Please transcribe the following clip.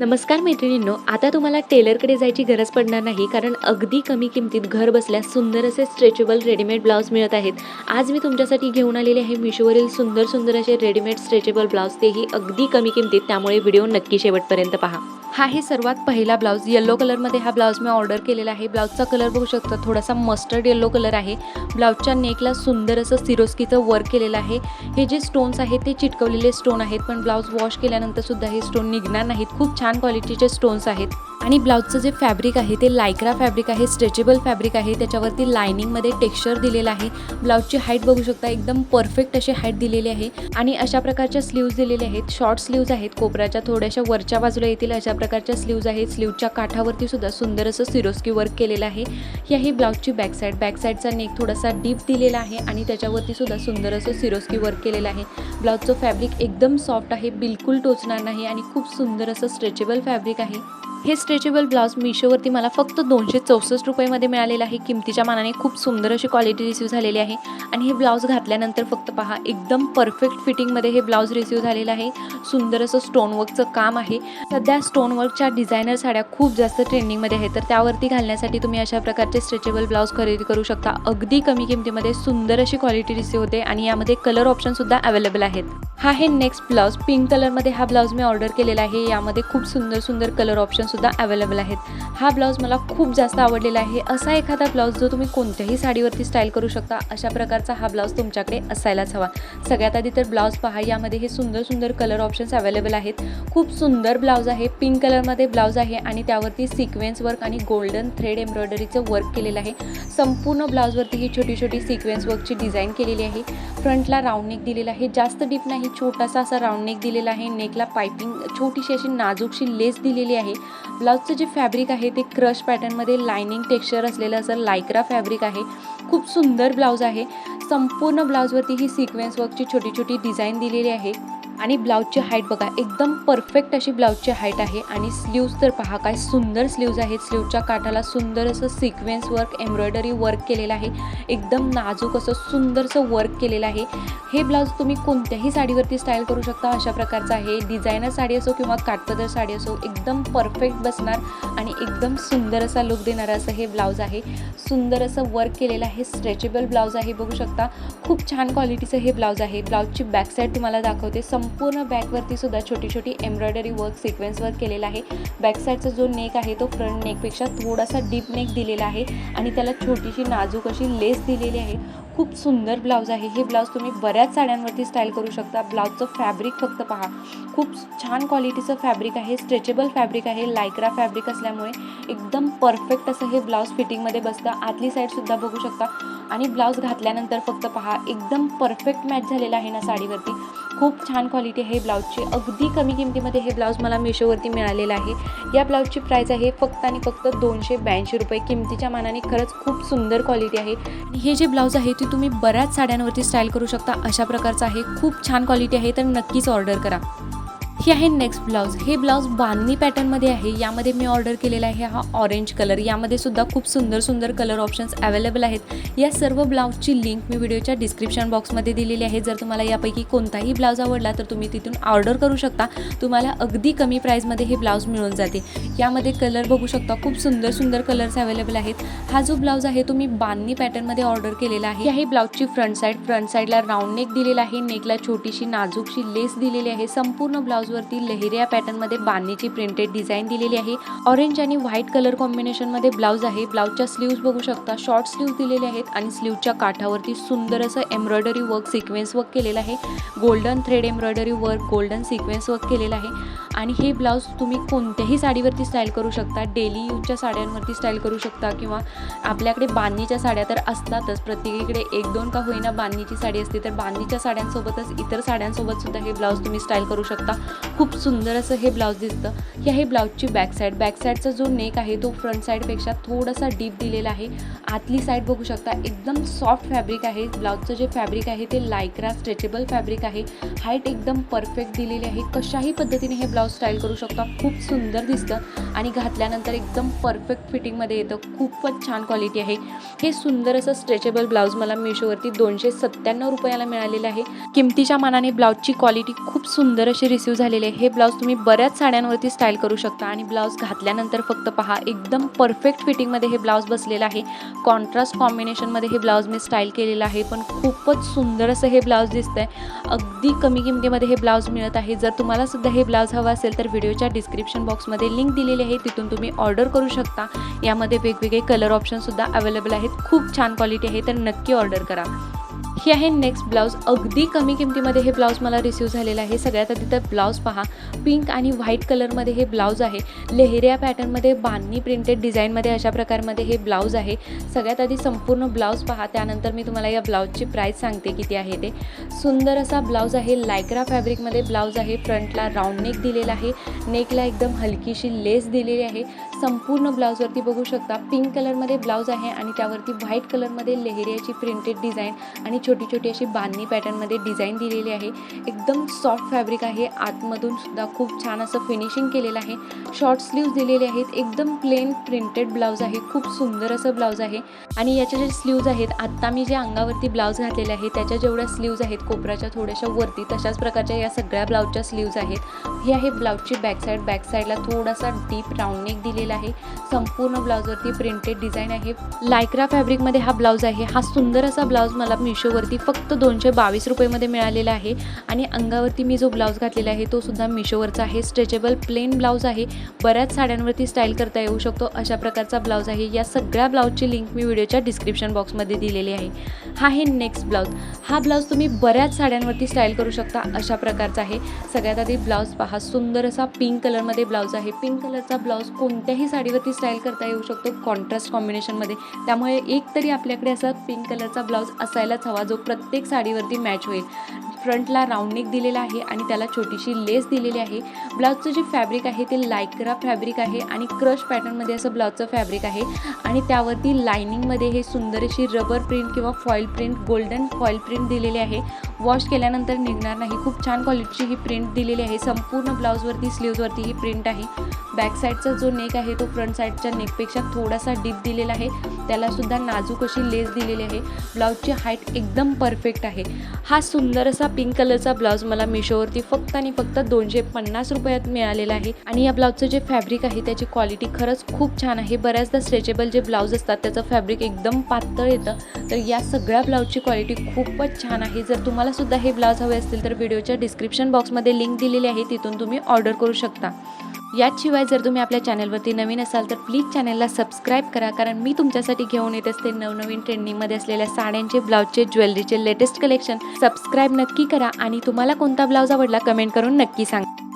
नमस्कार मैत्रिणींनो, आता तुम्हाला टेलरकडे जायची गरज पडणार नाही, कारण अगदी कमी किमतीत घर बसल्या सुंदर असे स्ट्रेचेबल रेडीमेड ब्लाऊज मिळत आहेत. आज मी तुमच्यासाठी घेऊन आलेले आहे मिशोवरील सुंदर सुंदर असे रेडीमेड स्ट्रेचेबल ब्लाऊज, तेही अगदी कमी किमतीत. त्यामुळे व्हिडिओ नक्की शेवटपर्यंत पहा. हा आहे सर्वात पहिला ब्लाऊज. येलो कलरमध्ये हा ब्लाऊज मी ऑर्डर केलेला आहे. ब्लाऊजचा कलर बघू शकता, थोडासा मस्टर्ड येलो कलर आहे. ब्लाऊजच्या नेकला सुंदर असं सिरोस्कीचं वर्क केलेलं आहे. हे जे स्टोन्स आहेत ते चिटकवलेले स्टोन आहेत, पण ब्लाऊज वॉश केल्यानंतर सुद्धा हे स्टोन निघणार नाहीत. खूप छान क्वालिटीचे स्टोन्स आहेत. आणि ब्लाऊजचं जे फॅब्रिक आहे ते लायक्रा फॅब्रिक आहे, स्ट्रेचेबल फॅब्रिक आहे. त्याच्यावरती लायनिंगमध्ये टेक्स्चर दिलेलं आहे. ब्लाऊजची हाईट बघू शकता, एकदम परफेक्ट अशी हाईट दिलेली आहे. आणि अशा प्रकारच्या स्लीव्ज दिलेले आहेत. शॉर्ट स्लीव्ज आहेत, कोपऱ्याच्या थोड्याशा वरच्या बाजूला येतील अशा प्रकारच्या स्लीव्ज आहेत. स्लीवच्या काठावरती सुद्धा सुंदर असं सिरोस्की वर्क केलेलं आहे. ही आहे ब्लाऊजची बॅक साईड. बॅक साईडचा नेक थोडासा डीप दिलेला आहे आणि त्याच्यावरती सुद्धा सुंदर असं सिरोस्की वर्क केलेलं आहे. ब्लाऊजचं फॅब्रिक एकदम सॉफ्ट आहे, बिलकुल टोचणार नाही आणि खूप सुंदर असं स्ट्रेचेबल फॅब्रिक आहे. हे स्ट्रेचेबल ब्लाऊज मिशोवरती मला फक्त 264 रुपयामध्ये मिळालेलं आहे. किमतीच्या मानाने खूप सुंदर अशी क्वालिटी रिसीव झालेली आहे. आणि हे ब्लाऊज घातल्यानंतर फक्त पहा, एकदम परफेक्ट फिटिंगमध्ये हे ब्लाऊज रिसीव झालेलं आहे. सुंदर असं स्टोनवर्कचं काम आहे. सध्या स्टोनवर्कच्या डिझायनर साड्या खूप जास्त ट्रेंडिंगमध्ये आहेत, तर त्यावरती घालण्यासाठी तुम्ही अशा प्रकारचे स्ट्रेचेबल ब्लाऊज खरेदी करू शकता. अगदी कमी किमतीमध्ये सुंदर अशी क्वालिटी रिसीव होते आणि यामध्ये कलर ऑप्शनसुद्धा अवेलेबल आहेत. हा आहे नेक्स्ट ब्लाऊज. पिंक कलरमध्ये हा ब्लाऊज मी ऑर्डर केलेला आहे. यामध्ये खूप सुंदर सुंदर कलर ऑप्शनसुद्धा अवेलेबल आहेत. हा ब्लाऊज मला खूप जास्त आवडलेला आहे. असा एखादा ब्लाऊज जो तुम्ही कोणत्याही साडीवरती स्टाईल करू शकता, अशा प्रकारचा हा ब्लाऊज तुमच्याकडे असायलाच हवा. सगळ्यात आधी तर ब्लाऊज पहा, यामध्ये हे सुंदर सुंदर कलर ऑप्शन्स अवेलेबल आहेत. खूप सुंदर ब्लाऊज आहे. पिंक कलरमध्ये ब्लाऊज आहे आणि त्यावरती सिक्वेन्स वर्क आणि गोल्डन थ्रेड एम्ब्रॉयडरीचं वर्क केलेलं आहे. संपूर्ण ब्लाऊजवरती ही छोटी छोटी सिक्वेन्स वर्कची डिझाईन केलेली आहे. फ्रंटला राऊंड नेक दिलेला आहे, जास्त डीप नाही, छोटासा असा राऊंड नेक दिलेला आहे. नेकला पायपिंग छोटीशी अशी नाजूकशी लेस दिलेली आहे. ब्लाऊजचं जे फॅब्रिक आहे ते क्रश पॅटर्नमध्ये लायनिंग टेक्स्चर असलेलं असं लायक्रा फॅब्रिक आहे. खूप सुंदर ब्लाऊज आहे. संपूर्ण ब्लाऊजवरती ही सिक्वेन्स वर्कची छोटी छोटी डिझाईन दिलेली आहे. आणि ब्लाऊजची हाईट बघा, एकदम परफेक्ट अशी ब्लाऊजची हाईट आहे. आणि स्लीव्ज तर पहा, काय सुंदर स्लीव्ज आहेत. स्लीवच्या काठाला सुंदर असं सिक्वेन्स वर्क एम्ब्रॉयडरी वर्क केलेलं आहे. एकदम नाजूक असं सुंदरसं वर्क केलेलं आहे. हे ब्लाऊज तुम्ही कोणत्याही साडीवरती स्टाईल करू शकता. अशा प्रकारचं आहे. डिझायनर साडी असो किंवा काठपदर साडी असो, एकदम परफेक्ट बसणार आणि एकदम सुंदर असा लुक देणारं असं हे ब्लाऊज आहे. सुंदर असं वर्क केलेलं आहे. स्ट्रेचेबल ब्लाऊज आहे, बघू शकता. खूप छान क्वालिटीचं हे ब्लाऊज आहे. ब्लाऊजची बॅक साईड तुम्हाला दाखवते. संपूर्ण बॅकवरती सुद्धा छोटी छोटी एम्ब्रॉयडरी वर्क सिक्वेन्स वर्क केलेला आहे. बॅक साईडचा जो नेक आहे तो फ्रंट नेकपेक्षा थोडासा डीप नेक दिलेला आहे आणि त्याला छोटीशी नाजूक अशी लेस दिलेली आहे. खूप सुंदर ब्लाऊज आहे. हे ब्लाऊज तुम्ही बऱ्याच साड्यांवरती स्टाईल करू शकता. ब्लाऊजचं फॅब्रिक फक्त पहा, खूप छान क्वालिटीचं फॅब्रिक आहे. स्ट्रेचेबल फॅब्रिक आहे. लायक्रा फॅब्रिक असल्यामुळे एकदम परफेक्ट असं हे ब्लाऊज फिटिंगमध्ये बसतं. आतली साईडसुद्धा बघू शकता. आणि ब्लाऊज घातल्यानंतर फक्त पहा, एकदम परफेक्ट मॅच झालेला आहे ना साडीवरती. खूप छान क्वालिटी आहे ब्लाऊजची. अगदी कमी किमतीमध्ये हे ब्लाऊज मला मिशोवरती मिळालेलं आहे. या ब्लाऊजची प्राईस आहे फक्त आणि फक्त 282 रुपये. किमतीच्या मानाने खरंच खूप सुंदर क्वालिटी आहे. आणि हे जे ब्लाऊज आहे ते तुम्ही बऱ्याच साड्यांवरती स्टाईल करू शकता. अशा प्रकारचं आहे. खूप छान क्वालिटी आहे, तर नक्कीच ऑर्डर करा. हे आहे नेक्स्ट ब्लाऊज. हे ब्लाऊज बांधणी पॅटर्नमध्ये आहे. यामध्ये मी ऑर्डर केलेला आहे हा ऑरेंज कलर. यामध्ये सुद्धा खूप सुंदर सुंदर कलर ऑप्शन्स अवेलेबल आहेत. या सर्व ब्लाऊजची लिंक मी व्हिडिओच्या डिस्क्रिप्शन बॉक्समध्ये दिलेली आहे. जर तुम्हाला यापैकी कोणताही ब्लाऊज आवडला तर तुम्ही तिथून ऑर्डर करू शकता. तुम्हाला अगदी कमी प्राईजमध्ये हे ब्लाऊज मिळून जाते. यामध्ये कलर बघू शकता, खूप सुंदर सुंदर कलर्स अवेलेबल आहेत. हा जो ब्लाऊज आहे तो मी बांधणी पॅटर्नमध्ये ऑर्डर केलेला आहे. ही आहे ब्लाऊजची फ्रंट साईड. फ्रंट साईडला राऊंड नेक दिलेला आहे. नेकला छोटीशी नाजूकशी लेस दिलेली आहे. संपूर्ण ब्लाऊज वरती लहेरिया पॅटर्नमध्ये बांधणीची प्रिंटेड डिझाईन दिलेली आहे. ऑरेंज आणि व्हाईट कलर कॉम्बिनेशनमध्ये ब्लाऊज आहे. ब्लाऊजच्या स्लीव्ज बघू शकता, शॉर्ट स्लीव्ज दिलेले आहेत आणि स्लीवच्या काठावरती सुंदर असं एम्ब्रॉयडरी वर्क सिक्वेन्स वर्क केलेलं आहे. Golden thread embroidery work, golden sequence work केलेलं आहे. आणि हे ब्लाऊज तुम्ही कोणत्याही साडीवरती स्टाईल करू शकता. डेली यूजच्या साड्यांवरती स्टाईल करू शकता किंवा आपल्याकडे बांधणीच्या साड्या तर असतातच. प्रत्येकीकडे 1-2 का होईना बांधणीची साडी असते, तर बांधणीच्या साड्यांसोबतच इतर साड्यांसोबत सुद्धा हे ब्लाऊज तुम्ही स्टाईल करू शकता. खूप सुंदर असं हे ब्लाऊज दिसतं. ही आहे ब्लाऊजची बॅक साईड. बॅक साईडचा जो नेक आहे तो फ्रंट साईडपेक्षा थोडासा डीप दिलेला आहे. आतली साईड बघू शकता, एकदम सॉफ्ट फॅब्रिक आहे. ब्लाऊजचं जे फॅब्रिक आहे ते लायक्रा स्ट्रेचेबल फॅब्रिक आहे. हाईट एकदम परफेक्ट दिलेली आहे. कशाही पद्धतीने हे ब्लाऊज स्टाईल करू शकता. खूप सुंदर दिसतं आणि घातल्यानंतर एकदम परफेक्ट फिटिंगमध्ये येतं. खूपच छान क्वालिटी आहे. हे सुंदर असं स्ट्रेचेबल ब्लाऊज मला मिशोवरती 297 रुपयाला मिळालेलं आहे. किमतीच्या मानाने ब्लाऊजची क्वालिटी खूप सुंदर अशी रिसीव झालेली आलेले हे ब्लाऊज तुम्ही बऱ्याच साड्यांवरती स्टाईल करू शकता आणि ब्लाऊज घातल्यानंतर फक्त पहा एकदम परफेक्ट फिटिंगमध्ये हे ब्लाऊज बसलेलं आहे. कॉन्ट्रास्ट कॉम्बिनेशनमध्ये हे ब्लाऊज मी स्टाईल केलेलं आहे, पण खूपच सुंदर असं हे ब्लाऊज दिसतंय. अगदी कमी किमतीमध्ये हे ब्लाऊज मिळत आहे. जर तुम्हाला सुद्धा हे ब्लाऊज हवं असेल तर व्हिडिओच्या डिस्क्रिप्शन बॉक्समध्ये लिंक दिलेली आहे, तिथून तुम्ही ऑर्डर करू शकता. यामध्ये वेगवेगळे कलर ऑप्शनसुद्धा अवेलेबल आहेत. खूप छान क्वालिटी आहे, तर नक्की ऑर्डर करा. हे आहे नेक्स्ट ब्लाऊज. अगदी कमी किमतीमध्ये हे ब्लाऊज मला रिसीव झालेलं आहे. सगळ्यात आधी तर ब्लाऊज पहा, पिंक आणि व्हाईट कलरमध्ये हे ब्लाऊज आहे. लेहेरिया पॅटर्नमध्ये बांधणी प्रिंटेड डिझाईनमध्ये अशा प्रकारमध्ये हे ब्लाऊज आहे. सगळ्यात आधी संपूर्ण ब्लाऊज पहा, त्यानंतर मी तुम्हाला या ब्लाऊजची प्राईस सांगते किती आहे ते. सुंदर असा ब्लाऊज आहे. लायक्रा फॅब्रिकमध्ये ब्लाऊज आहे. फ्रंटला राऊंड नेक दिलेला आहे. नेकला एकदम हलकीशी लेस दिलेली आहे. संपूर्ण ब्लाऊजवरती बघू शकता पिंक कलरमध्ये ब्लाऊज आहे आणि त्यावरती व्हाईट कलरमध्ये लेहेरियाची प्रिंटेड डिझाईन आणि छोटी छोटी अशी बांधणी पॅटर्नमध्ये डिझाईन दिलेली आहे. एकदम सॉफ्ट फॅब्रिक आहे. आतमधून सुद्धा खूप छान असं फिनिशिंग केलेलं आहे. शॉर्ट स्लीव्ज दिलेले आहेत. एकदम प्लेन प्रिंटेड ब्लाऊज आहे. खूप सुंदर असं ब्लाऊज आहे आणि याचे जे स्लीव्ज आहेत, आत्ता मी जे अंगावरती ब्लाऊज घातलेले आहे त्याच्या जेवढ्या स्लीव्ज आहेत कोपराच्या थोड्याशा वरती, तशाच प्रकारच्या या सगळ्या ब्लाऊजच्या स्लीव्ज आहेत. ही आहे ब्लाऊजची बॅक साईडला थोडासा डीप राऊंड नेक दिलेला आहे. संपूर्ण ब्लाऊजवरती प्रिंटेड डिझाईन आहे. लायक्रा फॅब्रिकमध्ये हा ब्लाऊज आहे. हा सुंदर असा ब्लाऊज मला मिशोवरती फक्त 222 रुपयेमध्ये मिळालेला आहे आणि अंगावरती मी जो ब्लाऊज घातलेला आहे तो सुद्धा मिशोवरचा आहे. स्ट्रेचेबल प्लेन ब्लाऊज आहे. बऱ्याच साड्यांवरती स्टाईल करता येऊ शकतो अशा प्रकारचा ब्लाऊज आहे. या सगळ्या ब्लाऊजची लिंक मी व्हिडिओच्या डिस्क्रिप्शन बॉक्समध्ये दिलेली आहे. हा आहे नेक्स्ट ब्लाऊज. हा ब्लाऊज तुम्ही बऱ्याच साड्यांवरती स्टाईल करू शकता अशा प्रकारचा आहे. सगळ्यात आधी ब्लाऊज पहा, सुंदर असा पिंक कलरमध्ये ब्लाऊज आहे. पिंक कलरचा ब्लाऊज कोणत्याही साडीवरती स्टाईल करता येऊ शकतो कॉन्ट्रास्ट कॉम्बिनेशनमध्ये. त्यामुळे एक तरी आपल्याकडे असा पिंक कलरचा ब्लाऊज असायलाच हवा जो प्रत्येक साडीवरती मॅच होईल. फ्रंटला राऊंड नेक दिलेला आहे आणि त्याला छोटीशी लेस दिलेली आहे. ब्लाऊजचं जे फॅब्रिक आहे ते लायक्रा फॅब्रिक आहे आणि क्रश पॅटर्नमध्ये असं ब्लाऊजचं फॅब्रिक आहे आणि त्यावरती लायनिंगमध्ये हे सुंदर अशी रबर प्रिंट किंवा foil print, golden foil print दिलेली आहे. वॉश केल्यानंतर निघणार नाही. खूप छान क्वालिटीची ही प्रिंट दिलेली आहे. संपूर्ण ब्लाऊजवरती स्लीव्जवरती ही प्रिंट आहे. बॅक साईडचा जो नेक आहे तो फ्रंट साईडच्या नेकपेक्षा थोडासा डीप दिलेला आहे. त्यालासुद्धा नाजूक अशी लेस दिलेली आहे. ब्लाऊजची हाईट एकदम परफेक्ट आहे. हा सुंदर असा पिंक कलरचा ब्लाऊज मला मिशोवरती फक्त आणि फक्त 250 रुपयात मिळालेला आहे आणि या ब्लाऊजचं जे फॅब्रिक आहे त्याची क्वालिटी खरंच खूप छान आहे. बऱ्याचदा स्ट्रेचेबल जे ब्लाऊज असतात त्याचं फॅब्रिक एकदम पातळ येतं, तर या सगळ्या ब्लाऊजची क्वालिटी खूपच छान आहे. जर तुम्हाला सुद्धा हे ब्लाऊज हवे असतील तर व्हिडिओच्या डिस्क्रिप्शन बॉक्समध्ये लिंक दिलेली आहे, तिथून तुम्ही ऑर्डर करू शकता. याशिवाय जर तुम्ही आपल्या चॅनलवरती नवीन असाल तर प्लीज चॅनलला सबस्क्राईब करा, कारण मी तुमच्यासाठी घेऊन येत असते नवनवीन ट्रेंडिंगमध्ये असलेल्या साड्यांचे, ब्लाऊजचे, ज्वेलरीचे लेटेस्ट कलेक्शन. सबस्क्राईब नक्की करा आणि तुम्हाला कोणता ब्लाऊज आवडला कमेंट करून नक्की सांगा.